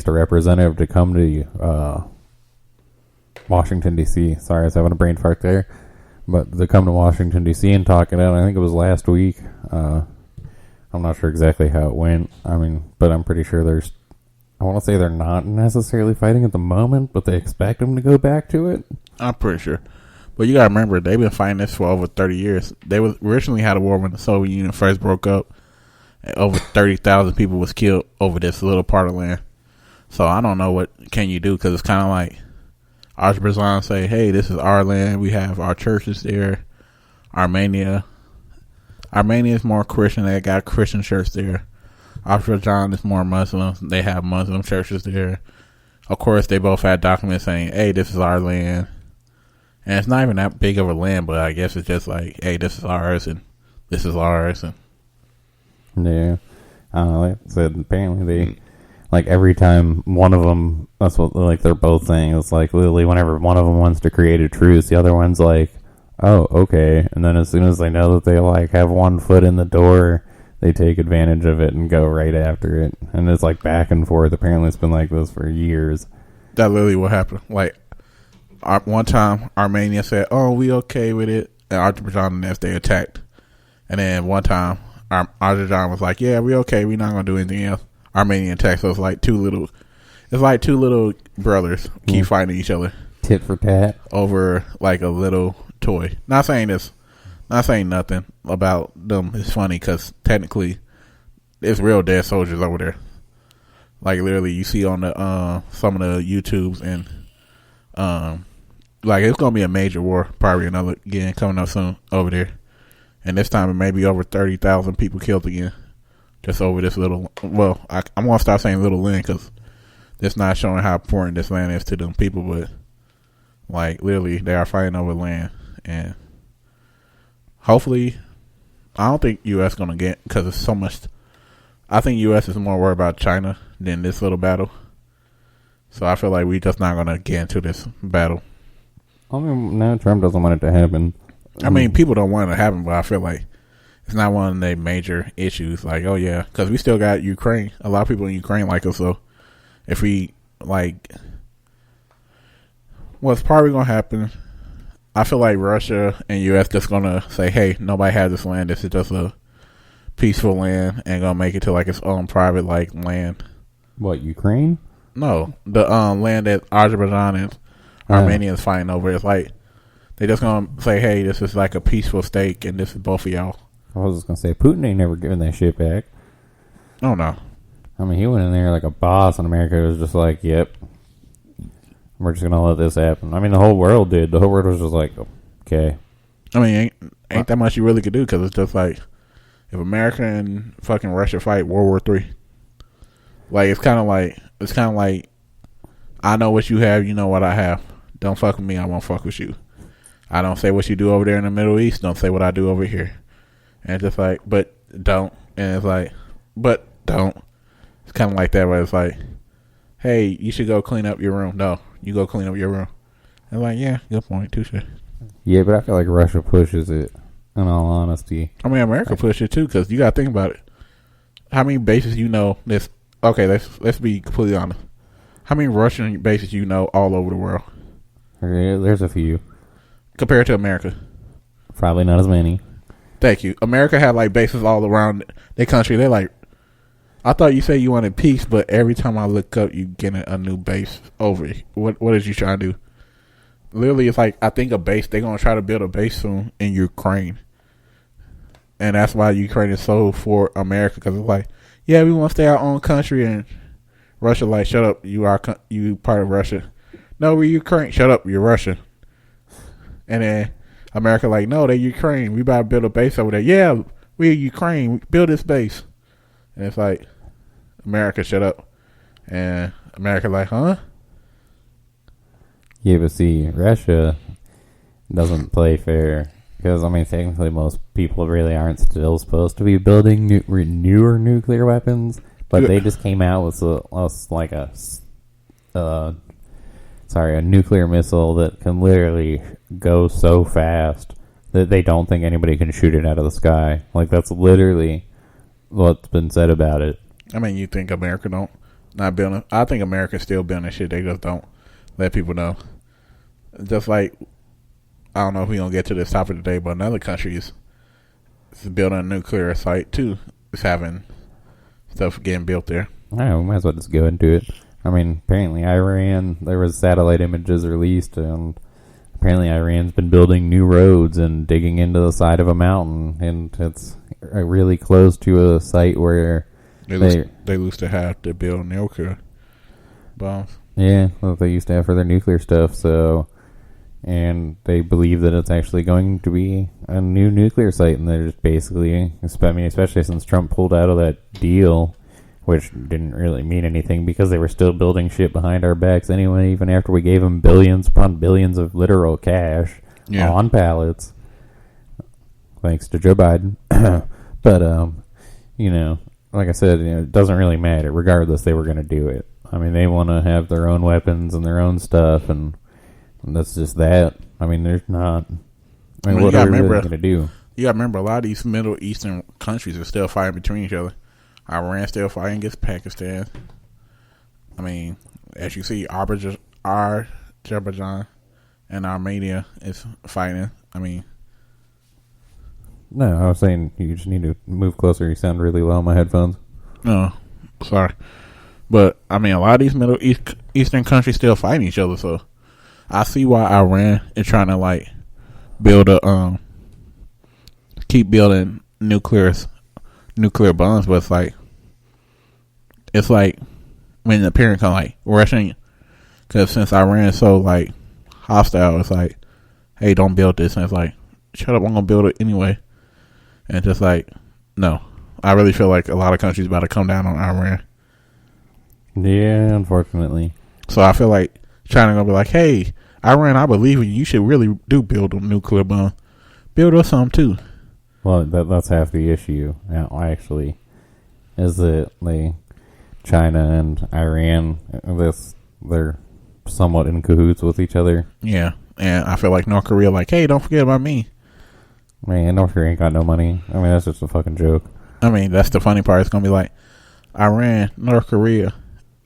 a representative to come to Washington, D.C. Sorry, I was having a brain fart there. But to come to Washington, D.C. and talk it out, I think it was last week. I'm not sure exactly how it went. I mean, but I'm pretty sure I want to say they're not necessarily fighting at the moment, but they expect them to go back to it. I'm pretty sure. But you got to remember, they've been fighting this for over 30 years. They originally had a war when the Soviet Union first broke up. And over 30,000 people was killed over this little part of land. So I don't know what can you do, because it's kind of like Azerbaijan say, hey, this is our land. We have our churches there. Armenia is more Christian. They got Christian church there. Azerbaijan is more Muslim. They have Muslim churches there. Of course, they both had documents saying, hey, this is our land. And it's not even that big of a land, but I guess it's just like, hey, this is ours and this is ours. And yeah. Like I said, apparently they, like every time one of them, that's what like they're both saying. It's like literally whenever one of them wants to create a truce, the other one's like, oh, okay. And then as soon as they know that they like have one foot in the door, they take advantage of it and go right after it. And it's like back and forth. Apparently it's been like this for years. That literally what happened. Like, one time Armenia said, oh, we okay with it. And Azerbaijan, the next day attacked. And then one time Azerbaijan was like, yeah, we okay. We're not going to do anything else. Armenia attacked. So it's like two little brothers keep fighting each other. Tit for tat. Over like a little toy. Not saying nothing about them. It's funny because technically it's real dead soldiers over there. Like literally you see on the some of the YouTubes, and like it's gonna be a major war, probably another again coming up soon over there. And this time it may be over 30,000 people killed again, just over this little. Well, I'm gonna start saying little land because it's not showing how important this land is to them people, but like literally they are fighting over land. And hopefully, I don't think U.S. gonna get, because it's so much. I think U.S. is more worried about China than this little battle. So I feel like we just not gonna get into this battle. I mean, no, Trump doesn't want it to happen. I mean, people don't want it to happen, but I feel like it's not one of the major issues. Like, oh yeah, because we still got Ukraine. A lot of people in Ukraine like us. So if we like, what's probably gonna happen? I feel like Russia and U.S. just gonna say, hey, nobody has this land. This is just a peaceful land, and gonna make it to like its own private like land. What, Ukraine? No, the land that Azerbaijan and Armenia is fighting over. It's like they just gonna say, hey, this is like a peaceful state, and this is both of y'all. I was just gonna say Putin ain't never giving that shit back. Oh no. I mean, he went in there like a boss, and America was just like, yep, we're just gonna let this happen. I mean, the whole world did. The whole world was just like, okay. I mean, ain't that much you really could do, because it's just like if America and fucking Russia fight World War III. Like it's kind of like I know what you have, you know what I have. Don't fuck with me, I won't fuck with you. I don't say what you do over there in the Middle East. Don't say what I do over here. And it's just like, but don't. And it's like, but don't. It's kind of like that, where it's like, hey, you should go clean up your room. No, you go clean up your room. And like, yeah, good point, touche. Yeah, but I feel like Russia pushes it, in all honesty. I mean, America pushed it too, because you got to think about it. How many bases you know this? Okay, let's be completely honest. How many Russian bases you know all over the world? There's a few. Compared to America? Probably not as many. Thank you. America had like bases all around their country. They're like, I thought you said you wanted peace, but every time I look up, you get a new base over it. What is you trying to do? Literally, it's like, I think a base, they're going to try to build a base soon in Ukraine. And that's why Ukraine is so for America, because it's like, yeah, we want to stay our own country, and Russia like, shut up, you part of Russia. No, we're Ukraine. Shut up, you're Russia. And then America like, no, they're Ukraine. We about to build a base over there. Yeah, we're Ukraine. We build this base. And it's like, America, shut up. And America like, huh? Yeah, but see, Russia doesn't play fair. Because, I mean, technically most people really aren't still supposed to be building newer nuclear weapons. But they just came out with a nuclear missile that can literally go so fast that they don't think anybody can shoot it out of the sky. Like, that's literally what's been said about it. I mean, you think America don't not building. I think America's still building shit. They just don't let people know. Just like, I don't know if we're going to get to this topic today, but another country is building a nuclear site too. It's having stuff getting built there. Yeah, we might as well just go into it. I mean, apparently Iran, there was satellite images released, and apparently Iran's been building new roads and digging into the side of a mountain, and it's really close to a site where they used to have to build nuclear bombs. Yeah, well, they used to have for their nuclear stuff, so... And they believe that it's actually going to be a new nuclear site, and they're just basically, I mean, especially since Trump pulled out of that deal, which didn't really mean anything because they were still building shit behind our backs anyway, even after we gave them billions upon billions of literal cash on pallets, thanks to Joe Biden. But, you know, like I said, it doesn't really matter. Regardless, they were going to do it. I mean, they want to have their own weapons and their own stuff, and that's just that. I mean, there's not... I mean, what are we really going to do? You got to remember, a lot of these Middle Eastern countries are still fighting between each other. Iran still fighting against Pakistan. I mean, as you see, Azerbaijan and Armenia is fighting. I mean... No, I was saying you just need to move closer. You sound really low on my headphones. No, sorry. But, I mean, a lot of these Middle Eastern countries still fighting each other, so... I see why Iran is trying to like build keep building nuclear bombs, but it's like when the parent kind of like rushing, because since Iran is so like hostile, it's like, hey, don't build this, and it's like, shut up, I'm gonna build it anyway, and just like, no, I really feel like a lot of countries about to come down on Iran. Yeah, unfortunately. So I feel like China gonna be like, hey, Iran, I believe in you. You should really do build a nuclear bomb. Build us some too. Well, that's half the issue. Now, actually, is that China and Iran, they're somewhat in cahoots with each other. Yeah, and I feel like North Korea, like, hey, don't forget about me. Man, North Korea ain't got no money. I mean, that's just a fucking joke. I mean, that's the funny part. It's gonna be like Iran, North Korea,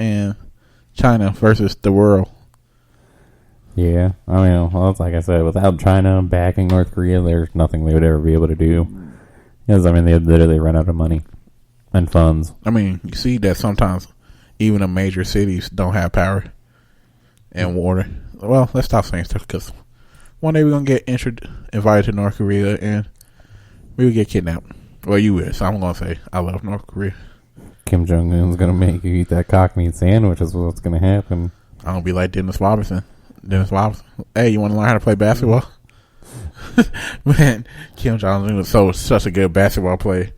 and China versus the world. Yeah, I mean, well, it's like I said, without China backing North Korea, there's nothing they would ever be able to do. Because, I mean, they literally run out of money and funds. I mean, you see that sometimes even the major cities don't have power and water. Well, let's stop saying stuff, because one day we're going to get invited to North Korea and we will get kidnapped. Well, you will, so I'm going to say I love North Korea. Kim Jong-un's going to make you eat that cock meat sandwich is what's going to happen. I'm going to be like Dennis Robinson. Hey, you want to learn how to play basketball? Man, Kim Jong-un is such a good basketball player.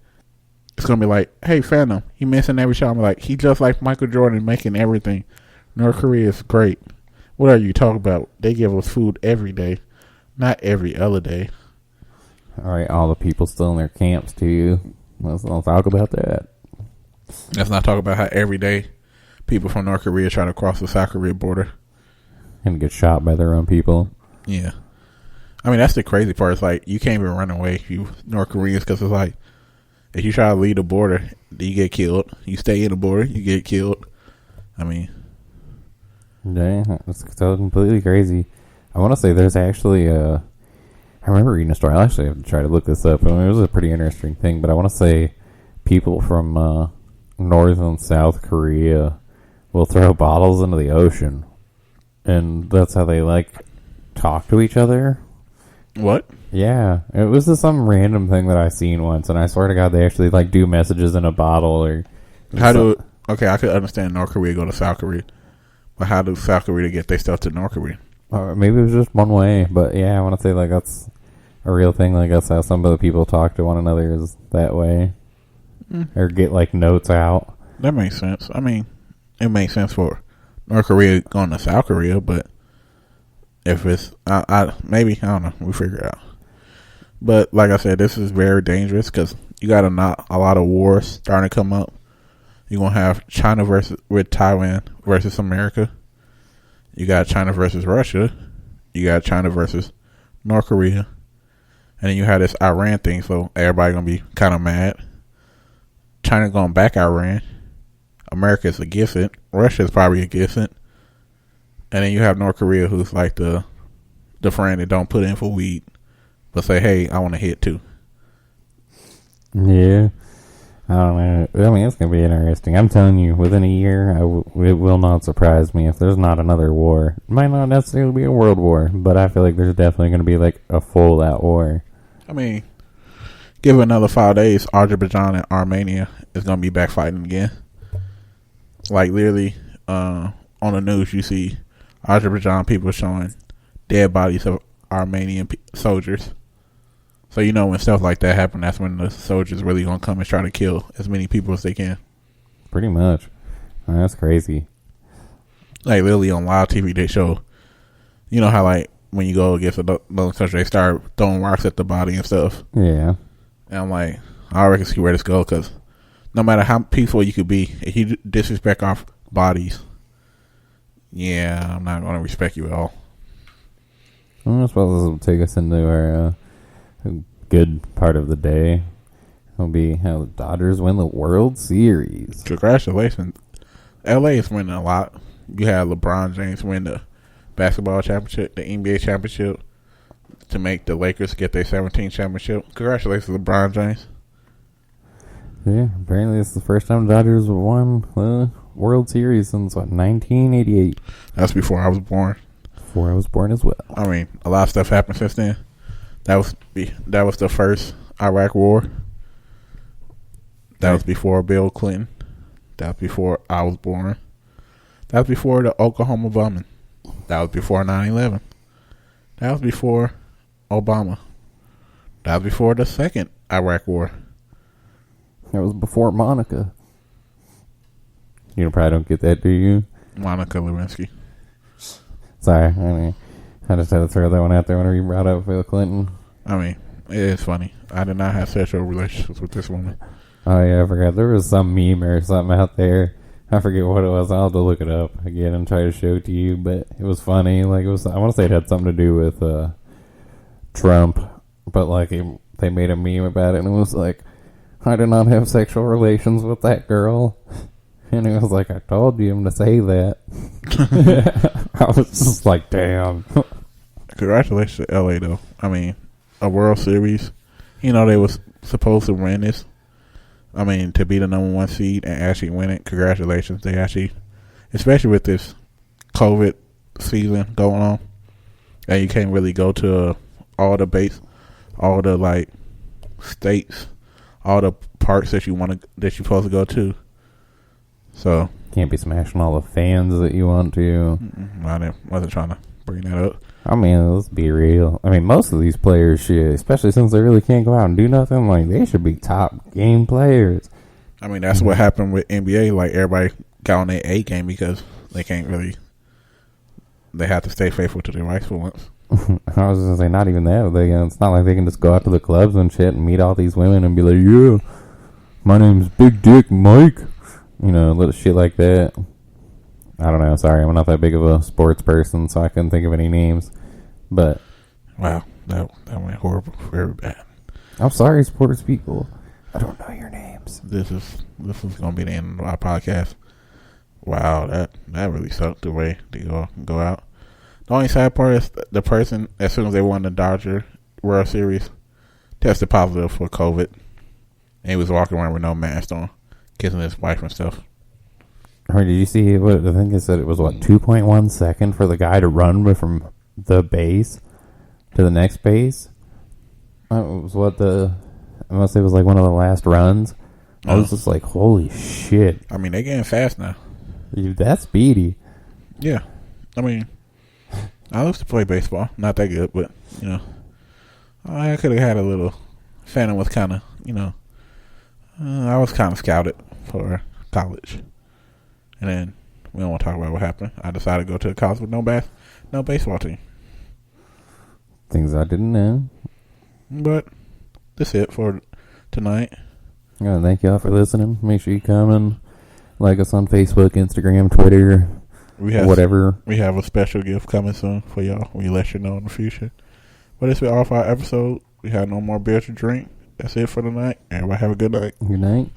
It's going to be like, hey, Phantom, he missing every shot. I'm like, he just like Michael Jordan making everything. North Korea is great. What are you talking about? They give us food every day, not every other day. All right, all the people still in their camps, too. Let's talk about that. Let's not talk about how every day people from North Korea try to cross the South Korea border. And get shot by their own people. Yeah. I mean, that's the crazy part. It's like, you can't even run away, you North Koreans, because it's like, if you try to leave the border, you get killed. You stay in the border, you get killed. I mean. Yeah, it's so completely crazy. I want to say there's actually I remember reading a story. I'll actually have to try to look this up. I mean, it was a pretty interesting thing, but I want to say people from North and South Korea will throw bottles into the ocean. And that's how they, talk to each other. What? Yeah. It was just some random thing that I seen once, and I swear to God, they actually, do messages in a bottle. Or okay, I could understand North Korea go to South Korea. But how do South Korea get their stuff to North Korea? Maybe it was just one way. But, yeah, I want to say, that's a real thing. That's how some of the people talk to one another is that way. Or get, notes out. That makes sense. I mean, it makes sense for North Korea going to South Korea, but if it's maybe, I don't know, we figure it out. But like I said, this is very dangerous because you got a lot of wars starting to come up. You're gonna have China with Taiwan versus America. You got China versus Russia. You got China versus North Korea, and then you have this Iran thing. So everybody gonna be kind of mad. China gonna back Iran. America is against it. Russia is probably against it. And then you have North Korea, who's like the friend that don't put in for weed, but say, hey, I want to hit too. Yeah. I don't know. I mean, it's going to be interesting. I'm telling you, within a year, it will not surprise me if there's not another war. It might not necessarily be a world war, but I feel like there's definitely going to be like a full-out war. I mean, give it another 5 days, Azerbaijan and Armenia is going to be back fighting again. Like, literally, on the news, you see Azerbaijan people showing dead bodies of Armenian soldiers. So, you know, when stuff like that happen, that's when the soldiers really going to come and try to kill as many people as they can. Pretty much. That's crazy. Like, literally on live TV, they show, you know how, like, when you go against another country, they start throwing rocks at the body and stuff. Yeah. And I'm like, I already see where this goes, because no matter how peaceful you could be, if you disrespect our bodies, yeah, I'm not going to respect you at all. Well, I suppose this will take us into our good part of the day. It'll be how the Dodgers win the World Series. Congratulations. LA is winning a lot. You had LeBron James win the basketball championship, the NBA championship, to make the Lakers get their 17th championship. Congratulations, LeBron James. Yeah, apparently it's the first time the Dodgers have won the World Series since, 1988. That's before I was born. Before I was born as well. I mean, a lot of stuff happened since then. That was the first Iraq War. That was before Bill Clinton. That was before I was born. That was before the Oklahoma bombing. That was before 9/11. That was before Obama. That was before the second Iraq War. That was before Monica. You probably don't get that, do you? Monica Lewinsky. Sorry, I just had to throw that one out there whenever you brought up Bill Clinton. I mean, it is funny. I did not have sexual relationships with this woman. Oh yeah, I forgot. There was some meme or something out there. I forget what it was. I'll have to look it up again and try to show it to you. But it was funny. Like it was. I want to say it had something to do with Trump. But like they made a meme about it, and it was like, I did not have sexual relations with that girl. And it was like, I told you to say that. I was just like, damn. Congratulations to LA though. I mean, a World Series. You know they was supposed to win this. I mean, to be the number 1 seed and actually win it. Congratulations. They actually, especially with this COVID season going on, and you can't really go to all the all the like states, all the parks that you're supposed to go to. So can't be smashing all the fans that you want to. I wasn't trying to bring that up. I mean, let's be real. I mean, most of these players, shit, especially since they really can't go out and do nothing, like, they should be top game players. I mean, that's what happened with NBA. Like, everybody got on their A game because they can't really, they have to stay faithful to their rights for once. I was going to say, not even that. It's not like they can just go out to the clubs and shit and meet all these women and be like, yeah, my name's Big Dick Mike. You know, little shit like that. I don't know. Sorry, I'm not that big of a sports person, so I couldn't think of any names. But wow, that went horrible, very bad. I'm sorry, sports people. I don't know your names. This is gonna be the end of our podcast. Wow, that really sucked the way to go out. The only sad part is the person, as soon as they won the Dodger World Series, tested positive for COVID, and he was walking around with no mask on, kissing his wife and stuff. Or did you see what I think it said? It was 2.1 second for the guy to run from the base to the next base. It was unless it was like one of the last runs. I was just like, holy shit! I mean, they getting fast now. That's speedy. Yeah, I mean, I used to play baseball, not that good, but you know, I could have had a little. Phantom was kind of, you know, I was kind of scouted for college. And then we don't want to talk about what happened. I decided to go to a college with no baseball team. Things I didn't know. But that's it for tonight. Yeah, thank y'all for listening. Make sure you come and like us on Facebook, Instagram, Twitter, whatever. We have a special gift coming soon for y'all. We let you know in the future. But it's been all for our episode. We have no more beer to drink. That's it for tonight. Everybody have a good night. Good night.